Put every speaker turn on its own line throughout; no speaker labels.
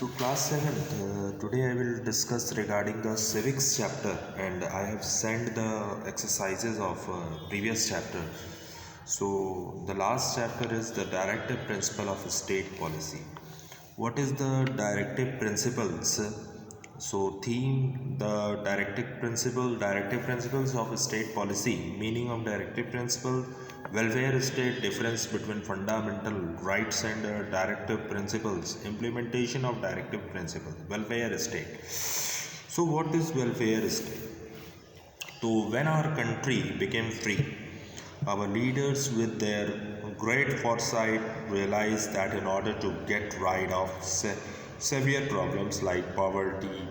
So class 7th, today I will discuss regarding the civics chapter and I have sent the exercises of previous chapter. So the last chapter is the directive principle of state policy. What is the directive principles? So theme the directive principles of state policy, meaning of directive principle, welfare state, difference between fundamental rights and directive principles, implementation of directive principle, welfare state. So what is welfare state? So when our country became free, our leaders with their great foresight realized that in order to get rid of severe problems like poverty,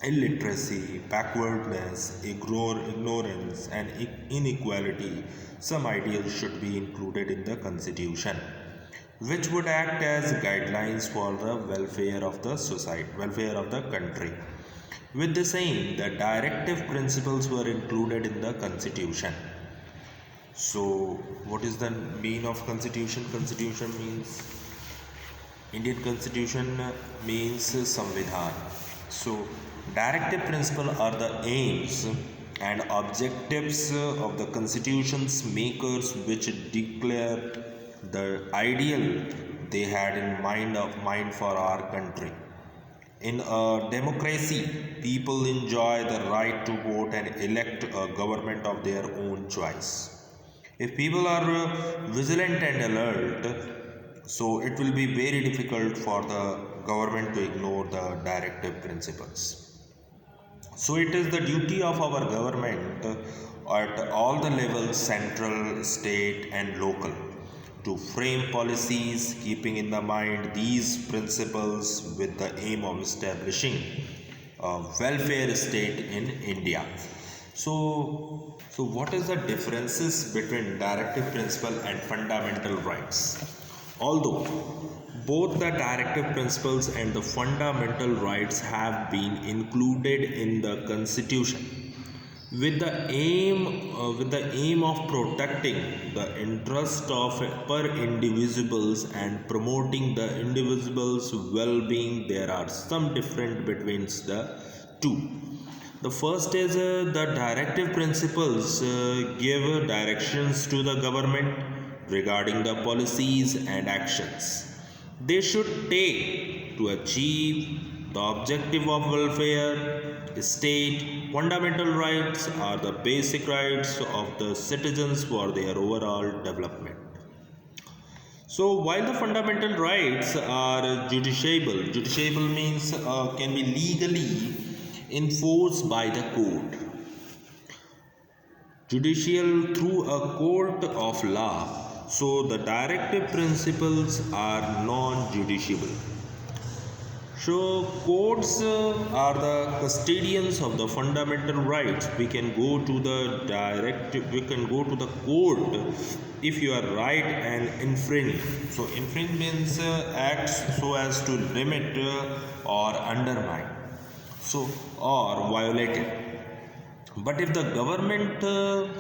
illiteracy, backwardness, ignorance, and inequality, some ideals should be included in the constitution, which would act as guidelines for the welfare of the society, welfare of the country. With the same, the directive principles were included in the constitution. So, what is the meaning of constitution? Constitution means Indian constitution means Samvidhan. So, directive principle are the aims and objectives of the constitution's makers which declare the ideal they had in mind for our country. In a democracy, people enjoy the right to vote and elect a government of their own choice. If people are vigilant and alert, so it will be very difficult for the government to ignore the directive principles. So it is the duty of our government at all the levels, central, state, and local, to frame policies keeping in the mind these principles with the aim of establishing a welfare state in India. So what is the differences between directive principle and fundamental rights? Although both the directive principles and the fundamental rights have been included in the constitution with the aim of protecting the interest of per individuals and promoting the individual's well-being, there are some different between the two. The first is the directive principles give directions to the government regarding the policies and actions they should take to achieve the objective of welfare state. Fundamental rights are the basic rights of the citizens for their overall development. So while the fundamental rights are justiciable means can be legally enforced by the court, judicial through a court of law. So the directive principles are non-judiciable. So courts are the custodians of the fundamental rights. We can go to the court if you are right and infringe. So infringe means acts so as to limit or undermine. So or violate it. But if the government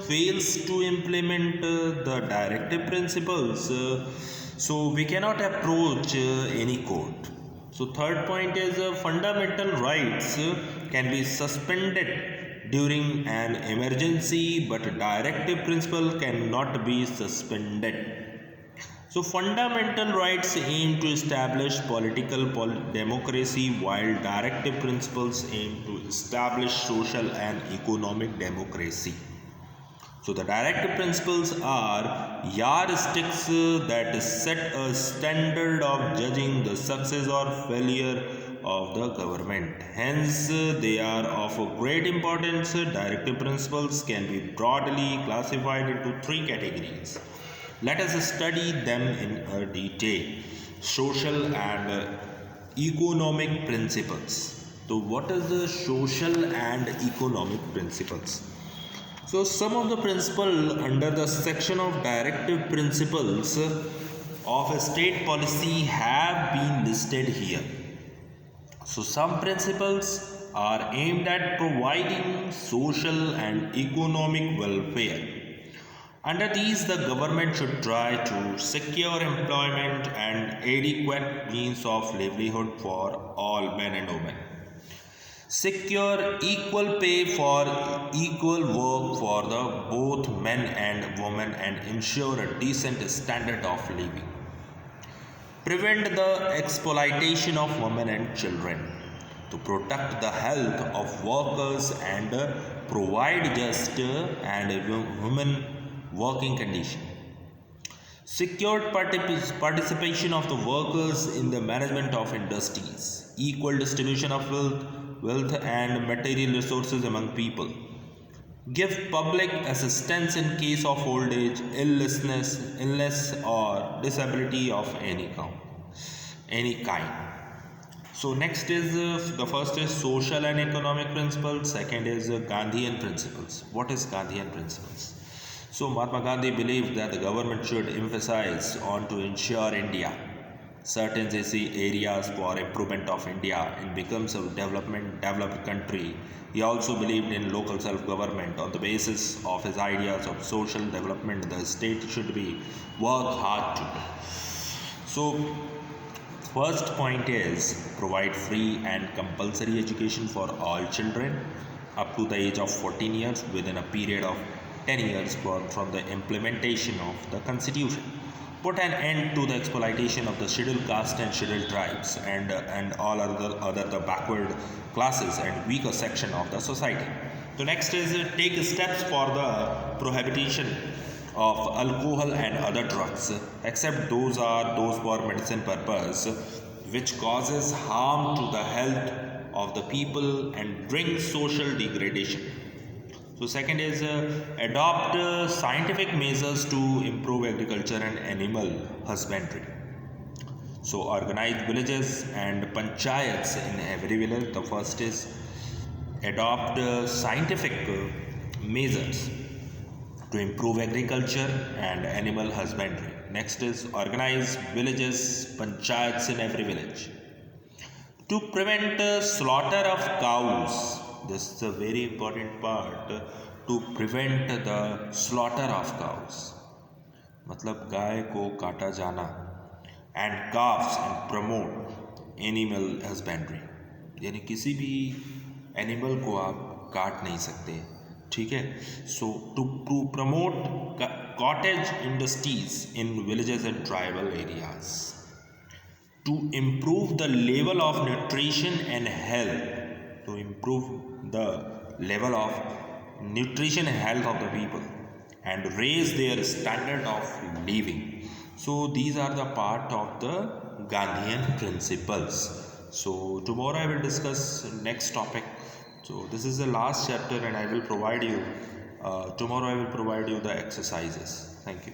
fails to implement the directive principles, so we cannot approach any court. So third point is fundamental rights can be suspended during an emergency, but directive principle cannot be suspended. So fundamental rights aim to establish political democracy, while directive principles aim to establish social and economic democracy. So the directive principles are yardsticks that set a standard of judging the success or failure of the government. Hence, they are of great importance. Directive principles can be broadly classified into three categories. Let us study them in a detail. Social and economic principles. So what is the social and economic principles? So some of the principles under the section of directive principles of a state policy have been listed here. So some principles are aimed at providing social and economic welfare, Under these, the government should try to secure employment and adequate means of livelihood for all men and women. Secure equal pay for equal work for the both men and women and ensure a decent standard of living. Prevent the exploitation of women and children. To protect the health of workers and provide just and human working conditions. Secured participation of the workers in the management of industries. Equal distribution of wealth and material resources among people. Give public assistance in case of old age, illness or disability of any kind. So next is the first is social and economic principles. Second is Gandhian principles. What is Gandhian principles? So Mahatma Gandhi believed that the government should emphasize on to ensure India certain areas for improvement of India and becomes a developed country. He also believed in local self-government. On the basis of his ideas of social development, the state should be work hard to. So first point is provide free and compulsory education for all children up to the age of 14 years within a period of 10 years from the implementation of the constitution. Put an end to the exploitation of the scheduled caste and scheduled tribes and all other the backward classes and weaker section of the society. So next is take steps for the prohibition of alcohol and other drugs, except those for medicine purpose, which causes harm to the health of the people and brings social degradation. So second is adopt scientific measures to improve agriculture and animal husbandry. So organize villages and panchayats in every village. The first is adopt scientific measures to improve agriculture and animal husbandry. Next is organize villages, panchayats in every village. To prevent slaughter of cows, this is a very important part, to prevent the slaughter of cows, मतलब गाय को काटा जाना, and calves and promote animal husbandry, यानी किसी भी animal को आप काट नहीं सकते, ठीक है. So to promote cottage industries in villages and tribal areas, to improve the level of nutrition and health, to improve the level of nutrition and health of the people and raise their standard of living. So these are the part of the Gandhian principles. So tomorrow I will discuss next topic. So this is the last chapter and I will provide you tomorrow I will provide you the exercises. Thank you.